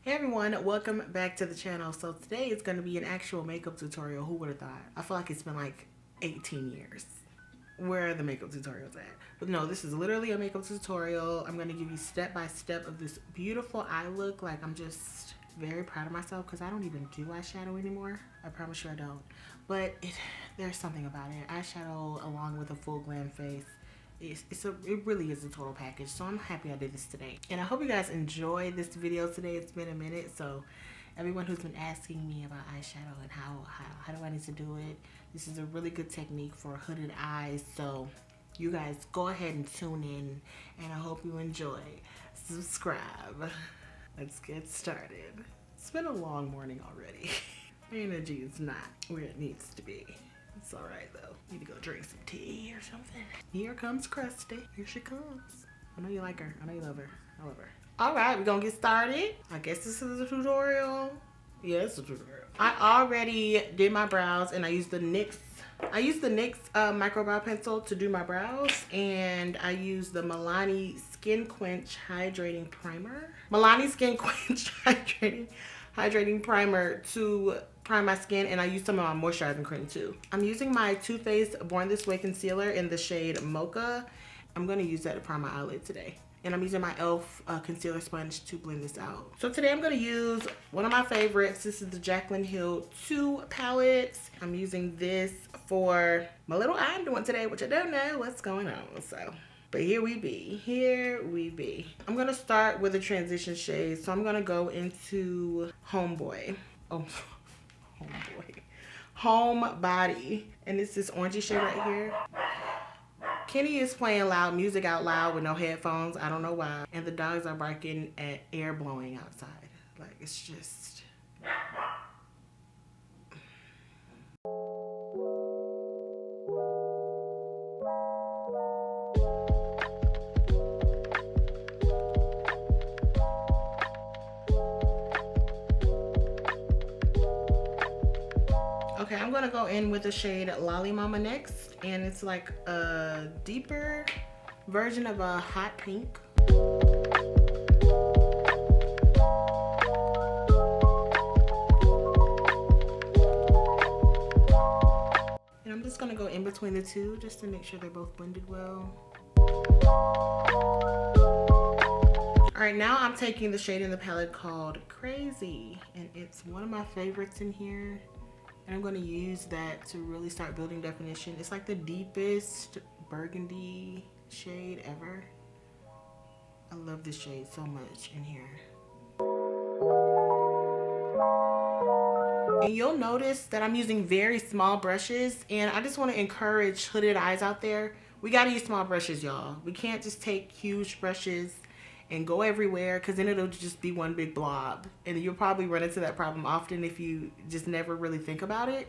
Hey everyone, welcome back to the channel. So today is going to be an actual makeup tutorial. Who would have thought? I feel like it's been like 18 years. Where are the makeup tutorials at? But no, this is literally a makeup tutorial. I'm going to give you step by step of this beautiful eye look. Like, I'm just very proud of myself because I don't even do eyeshadow anymore. I promise you I don't. But there's something about it. Eyeshadow along with a full glam face. It really is a total package. So I'm happy I did this today, and I hope you guys enjoy this video today. It's been a minute, so everyone who's been asking me about eyeshadow and how do I need to do it, this is a really good technique for hooded eyes. So you guys go ahead and tune in, and I hope you enjoy. Subscribe. Let's get started. It's been a long morning already. My energy is not where it needs to be. It's all right though. Need to go drink some tea or something. Here comes Krusty. Here she comes. I know you like her. I know you love her. I love her. All right, we're gonna get started. I guess this is a tutorial. Yeah, it's a tutorial. I already did my brows, and I used the NYX. I used the NYX micro brow pencil to do my brows, and I used the Milani Skin Quench Hydrating Primer. Milani Skin Quench Hydrating Primer to prime my skin, and I used some of my moisturizing cream too. I'm using my Too Faced Born This Way concealer in the shade Mocha. I'm gonna use that to prime my eyelid today. And I'm using my e.l.f. Concealer sponge to blend this out. So today I'm gonna use one of my favorites. This is the Jaclyn Hill 2 palette. I'm using this for my little eye I'm doing today, which I don't know what's going on, so. But here we be, here we be. I'm gonna start with a transition shade. So I'm gonna go into Homeboy. Oh, Homeboy. Homebody. And it's this orangey shade right here. Kenny is playing loud music out loud with no headphones. I don't know why. And the dogs are barking at air blowing outside. Like, it's just... Okay, I'm gonna go in with the shade Lolly Mama next, and it's like a deeper version of a hot pink. And I'm just gonna go in between the two just to make sure they're both blended well. All right, now I'm taking the shade in the palette called Crazy, and it's one of my favorites in here. And I'm going to use that to really start building definition. It's like the deepest burgundy shade ever. I love this shade so much in here. And you'll notice that I'm using very small brushes, and I just want to encourage hooded eyes out there. We got to use small brushes, y'all. We can't just take huge brushes and go everywhere, because then it'll just be one big blob, and you'll probably run into that problem often if you just never really think about it.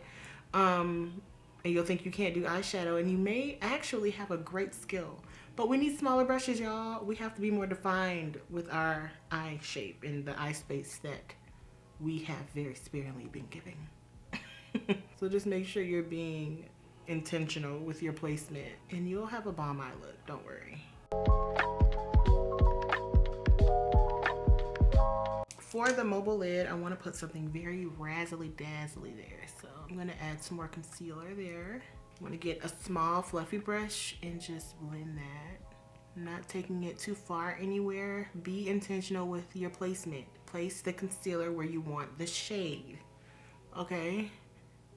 And you'll think you can't do eyeshadow, and you may actually have a great skill, but we need smaller brushes, y'all. We have to be more defined with our eye shape and the eye space that we have very sparingly been giving. So just make sure you're being intentional with your placement, and you'll have a bomb eye look, don't worry. For the mobile lid, I want to put something very razzly dazzly there. So I'm going to add some more concealer there. I'm going to get a small fluffy brush and just blend that. Not taking it too far anywhere. Be intentional with your placement. Place the concealer where you want the shade. Okay?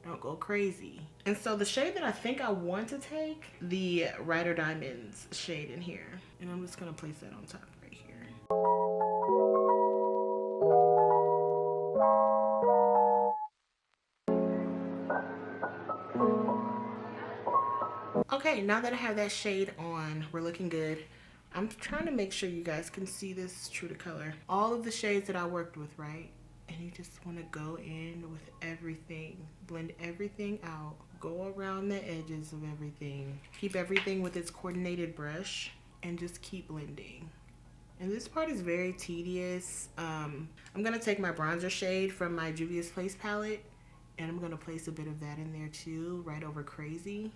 Don't go crazy. And so the shade that I think I want to take, the Rider Diamonds shade in here. And I'm just going to place that on top right here. Okay, now that I have that shade on, we're looking good. I'm trying to make sure you guys can see this true to color. All of the shades that I worked with, right? And you just want to go in with everything. Blend everything out. Go around the edges of everything. Keep everything with its coordinated brush and just keep blending. And this part is very tedious. I'm going to take my bronzer shade from my Juvia's Place palette, and I'm going to place a bit of that in there too, right over Crazy.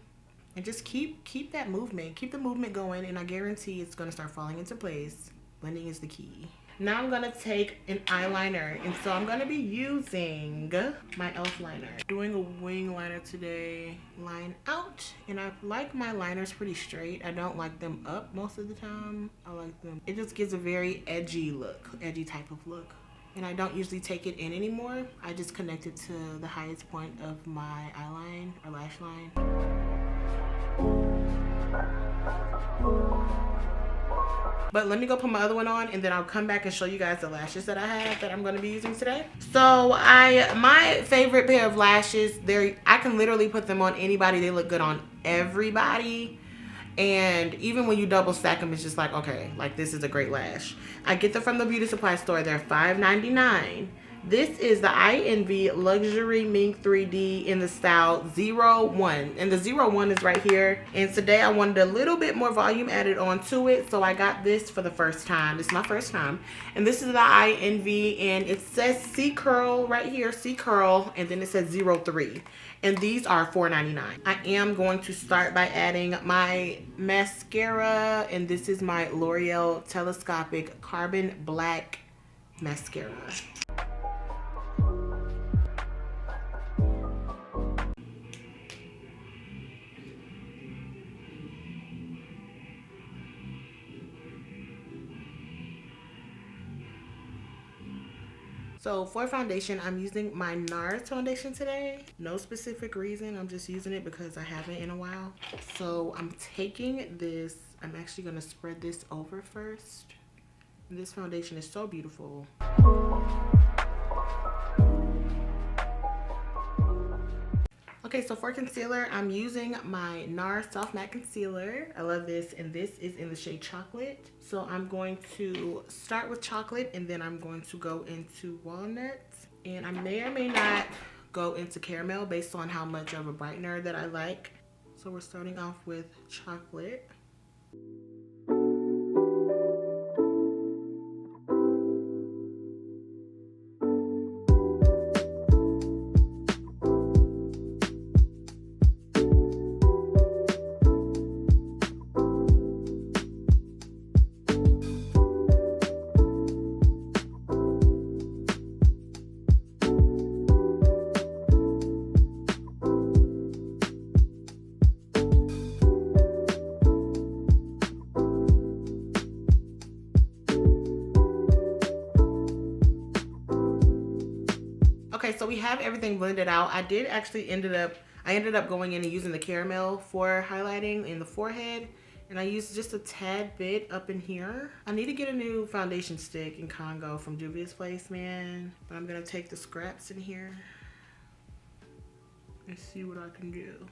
And just keep that movement. Keep the movement going, and I guarantee it's going to start falling into place. Blending is the key. Now I'm gonna take an eyeliner, and so I'm gonna be using my e.l.f. liner. Doing a wing liner today. Line out, and I like my liners pretty straight. I don't like them up most of the time. I like them. It just gives a very edgy look, edgy type of look. And I don't usually take it in anymore. I just connect it to the highest point of my eyeline or lash line. But let me go put my other one on, and then I'll come back and show you guys the lashes that I have that I'm going to be using today. So my favorite pair of lashes, I can literally put them on anybody. They look good on everybody. And even when you double stack them, it's just like, okay, like this is a great lash. I get them from the beauty supply store. They're $5.99. This is the I Envy Luxury Mink 3D in the style 01. And the 01 is right here. And today I wanted a little bit more volume added onto it. So I got this for the first time. This is my first time. And this is the I Envy. And it says C Curl right here. C Curl. And then it says 03. And these are $4.99. I am going to start by adding my mascara. And this is my L'Oreal Telescopic Carbon Black Mascara. So for foundation, I'm using my NARS foundation today. No specific reason. I'm just using it because I haven't in a while. So I'm taking this. I'm actually going to spread this over first. And this foundation is so beautiful. Okay, so for concealer, I'm using my NARS Soft Matte Concealer. I love this, and this is in the shade Chocolate. So I'm going to start with chocolate, and then I'm going to go into walnuts. And I may or may not go into caramel based on how much of a brightener that I like. So we're starting off with chocolate. Okay, so we have everything blended out. I ended up going in and using the caramel for highlighting in the forehead. And I used just a tad bit up in here. I need to get a new foundation stick in Congo from Juvia's Place, man. But I'm gonna take the scraps in here and see what I can do.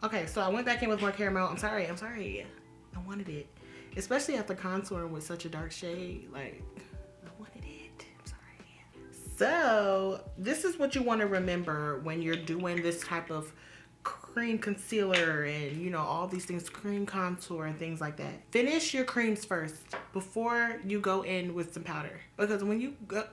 Okay, so I went back in with more caramel. I'm sorry. I wanted it. Especially after contouring with such a dark shade. Like, I wanted it. I'm sorry. So, this is what you want to remember when you're doing this type of cream concealer and, you know, all these things, cream contour and things like that. Finish your creams first before you go in with some powder. Because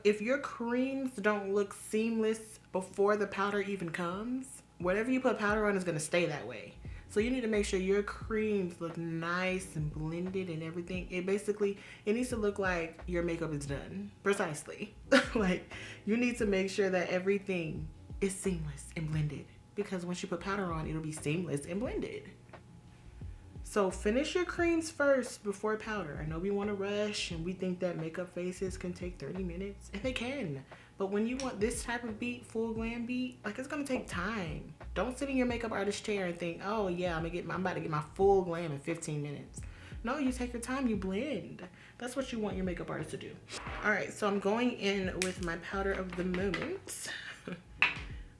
if your creams don't look seamless before the powder even comes, whatever you put powder on is going to stay that way. So you need to make sure your creams look nice and blended and everything. It needs to look like your makeup is done. Precisely. Like, you need to make sure that everything is seamless and blended. Because once you put powder on, it'll be seamless and blended. So finish your creams first before powder. I know we want to rush and we think that makeup faces can take 30 minutes. And they can. But when you want this type of beat, full glam beat, like, it's gonna take time. Don't sit in your makeup artist chair and think, oh yeah, I'm about to get my full glam in 15 minutes. No, you take your time, you blend. That's what you want your makeup artist to do. All right, so I'm going in with my powder of the moment.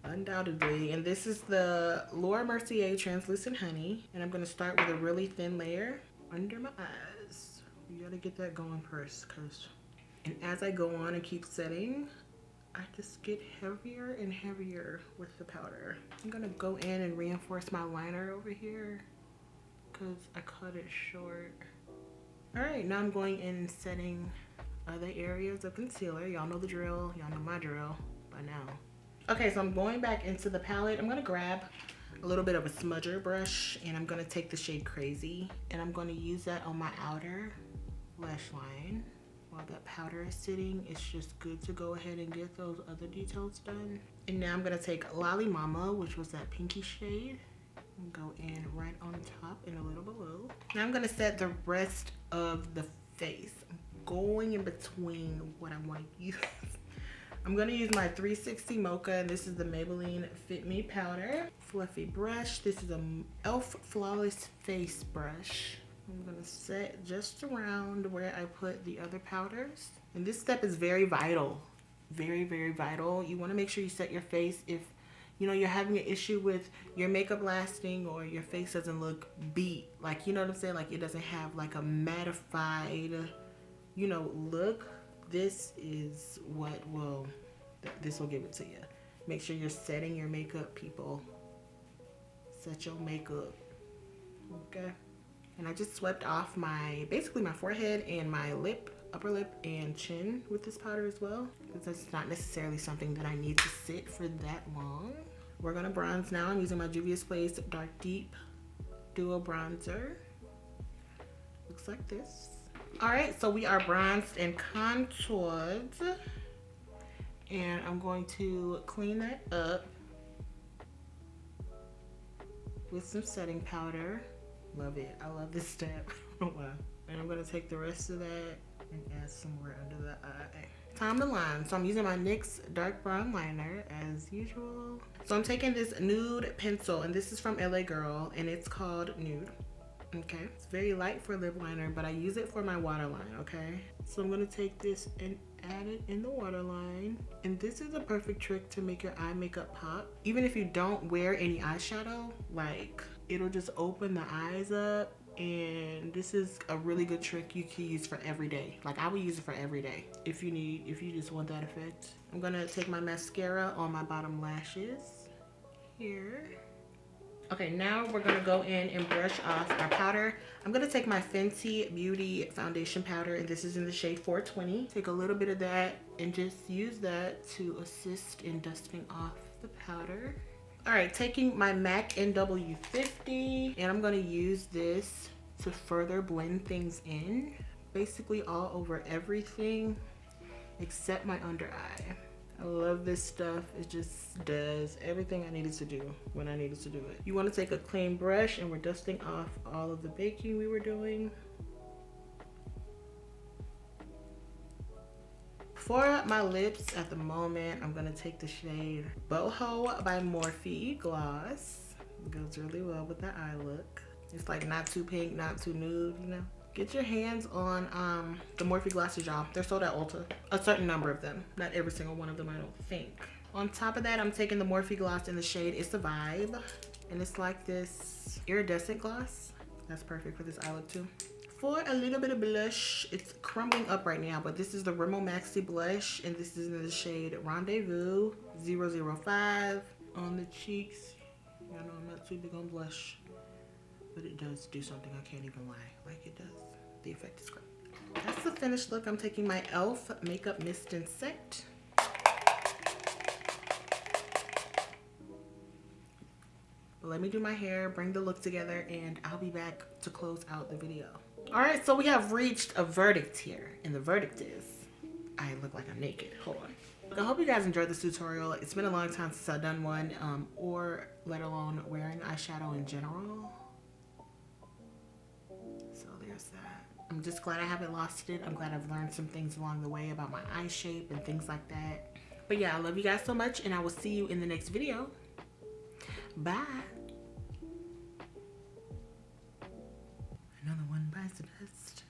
Undoubtedly. And this is the Laura Mercier Translucent Honey. And I'm gonna start with a really thin layer under my eyes. You gotta get that going first, and as I go on and keep setting, I just get heavier and heavier with the powder. I'm gonna go in and reinforce my liner over here because I cut it short. All right, now I'm going in and setting other areas of concealer. Y'all know the drill. Y'all know my drill by now. Okay, so I'm going back into the palette. I'm gonna grab a little bit of a smudger brush and I'm gonna take the shade Crazy and I'm gonna use that on my outer lash line. While that powder is sitting, it's just good to go ahead and get those other details done. And now I'm gonna take Lolly Mama, which was that pinky shade, and go in right on top and a little below. Now I'm gonna set the rest of the face. I'm going in between what I want to use. I'm gonna use my 360 Mocha, and this is the Maybelline Fit Me powder. Fluffy brush. This is a e.l.f. Flawless Face brush. I'm gonna set just around where I put the other powders. And this step is very vital. Very, very vital. You wanna make sure you set your face if you know you're having an issue with your makeup lasting or your face doesn't look beat. Like, you know what I'm saying? Like it doesn't have like a mattified, you know, look. This is what will, this will give it to you. Make sure you're setting your makeup, people. Set your makeup, okay? And I just swept off my, basically my forehead and my lip, upper lip and chin with this powder as well. Because that's not necessarily something that I need to sit for that long. We're gonna bronze now. I'm using my Juvia's Place Dark Deep Duo Bronzer. Looks like this. All right, so we are bronzed and contoured. And I'm going to clean that up with some setting powder. Love it. I love this step. I don't know why. And I'm gonna take the rest of that and add some more under the eye. Time to line. So I'm using my NYX dark brown liner as usual. So I'm taking this nude pencil, and this is from LA Girl, and it's called Nude. Okay, it's very light for lip liner, but I use it for my waterline, okay? So I'm gonna take this and add it in the waterline. And this is a perfect trick to make your eye makeup pop. Even if you don't wear any eyeshadow, like it'll just open the eyes up. And this is a really good trick you can use for every day. Like I would use it for every day if you just want that effect. I'm gonna take my mascara on my bottom lashes here. Okay, now we're gonna go in and brush off our powder. I'm gonna take my Fenty Beauty foundation powder, and this is in the shade 420. Take a little bit of that and just use that to assist in dusting off the powder. All right, taking my MAC NW50, and I'm gonna use this to further blend things in, basically all over everything except my under eye. I love this stuff. It just does everything I needed to do when I needed to do it. You want to take a clean brush, and we're dusting off all of the baking we were doing. For my lips at the moment, I'm gonna take the shade Boho by Morphe Gloss. It goes really well with the eye look. It's like not too pink, not too nude, you know? Get your hands on the Morphe glosses, y'all. They're sold at Ulta. A certain number of them. Not every single one of them, I don't think. On top of that, I'm taking the Morphe gloss in the shade It's a Vibe. And it's like this iridescent gloss. That's perfect for this eye look too. For a little bit of blush, it's crumbling up right now, but this is the Rimmel Maxi Blush, and this is in the shade Rendezvous 005 on the cheeks. I know I'm not too big on blush, but it does do something I can't even lie. Like it does. The effect is great. That's the finished look. I'm taking my e.l.f. Makeup Mist and Set. Let me do my hair, bring the look together, and I'll be back to close out the video. All right, so we have reached a verdict here, and the verdict is I look like I'm naked. Hold on. I hope you guys enjoyed this tutorial. It's been a long time since I've done one, or let alone wearing eyeshadow in general. So there's that. I'm just glad I haven't lost it. I'm glad I've learned some things along the way about my eye shape and things like that. But yeah, I love you guys so much, and I will see you in the next video. Bye. Another one bites the dust.